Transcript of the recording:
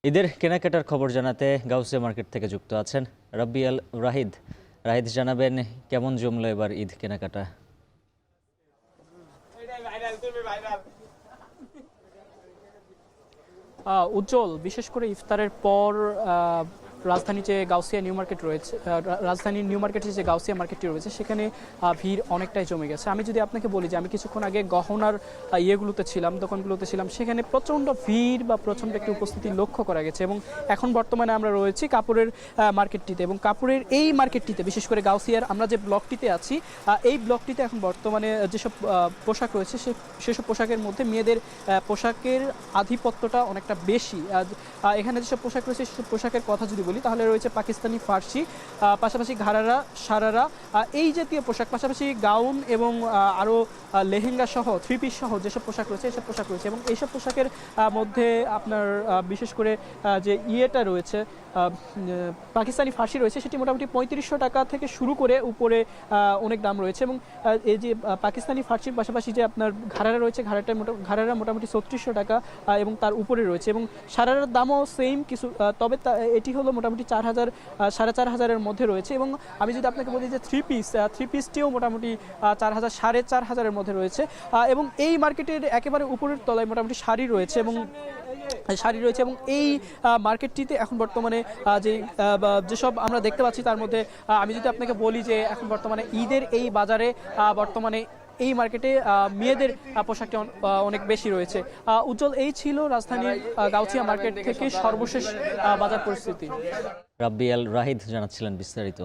ঈদের কেনাকাটার খবর জানাতে গাউসিয়া মার্কেট থেকে যুক্ত আছেন রাব্বি আল রাহিদ। রাহিদ, জানাবেন কেমন জমলো এবার ঈদ কেনাকাটা? উজ্জ্বল, বিশেষ করে ইফতারের পর রাজধানী যে গাউসিয়া নিউ মার্কেট রয়েছে, রাজধানীর নিউ মার্কেটের যে গাউসিয়া মার্কেটটি রয়েছে সেখানে ভিড় অনেকটাই জমে গেছে। আমি যদি আপনাকে বলি যে আমি কিছুক্ষণ আগে গহনার ইয়েগুলোতে ছিলাম, দোকানগুলোতে ছিলাম, সেখানে প্রচণ্ড ভিড় বা প্রচণ্ড একটি উপস্থিতি লক্ষ্য করা গেছে। এবং এখন বর্তমানে আমরা রয়েছি কাপড়ের মার্কেটটিতে, এবং কাপড়ের এই মার্কেটটিতে বিশেষ করে গাউসিয়ার আমরা যে ব্লকটিতে আছি, এই ব্লকটিতে এখন বর্তমানে যেসব পোশাক রয়েছে সেসব পোশাকের মধ্যে মেয়েদের পোশাকের আধিপত্যটা অনেকটা বেশি। এখানে যেসব পোশাক রয়েছে সেসব পোশাকের কথা যদি বলি তাহলে রয়েছে পাকিস্তানি ফার্সি, পাশাপাশি ঘারারা, সারারা, এই জাতীয় পোশাক, পাশাপাশি গাউন এবং আরও লেহেঙ্গা সহ, থ্রি পিস সহ যেসব পোশাক রয়েছে এসব পোশাক রয়েছে। এবং এইসব পোশাকের মধ্যে আপনার বিশেষ করে যে ইয়েটা রয়েছে, পাকিস্তানি ফার্সি রয়েছে, সেটি মোটামুটি 3500 টাকা থেকে শুরু করে উপরে অনেক দাম রয়েছে। এবং এই যে পাকিস্তানি ফার্সির পাশাপাশি যে আপনার ঘারারা রয়েছে, ঘারারা মোটামুটি 3600 টাকা এবং তার উপরে রয়েছে। এবং সারারার দামও সেম কিছু, তবে এটি হলো মোটামুটি 4000 4500-এর মধ্যে রয়েছে। এবং আমি যদি আপনাকে বলি যে থ্রি পিসটিও মোটামুটি 4000 4500-এর মধ্যে রয়েছে। এবং এই মার্কেটের একেবারে উপরের তলায় মোটামুটি শাড়ি রয়েছে এবং এই মার্কেটটিতে এখন বর্তমানে যেসব আমরা দেখতে পাচ্ছি তার মধ্যে আমি যদি আপনাকে বলি যে এখন বর্তমানে ঈদের এই বাজারে বর্তমানে এই মার্কেটে মেয়েদের পোশাকটি অনেক বেশি রয়েছে। উজ্জ্বল, এই ছিল রাজধানীর গাউসিয়া মার্কেট থেকে সর্বশেষ বাজার পরিস্থিতি। রাব্বি আল রাহিদ জানাচ্ছিলেন বিস্তারিত।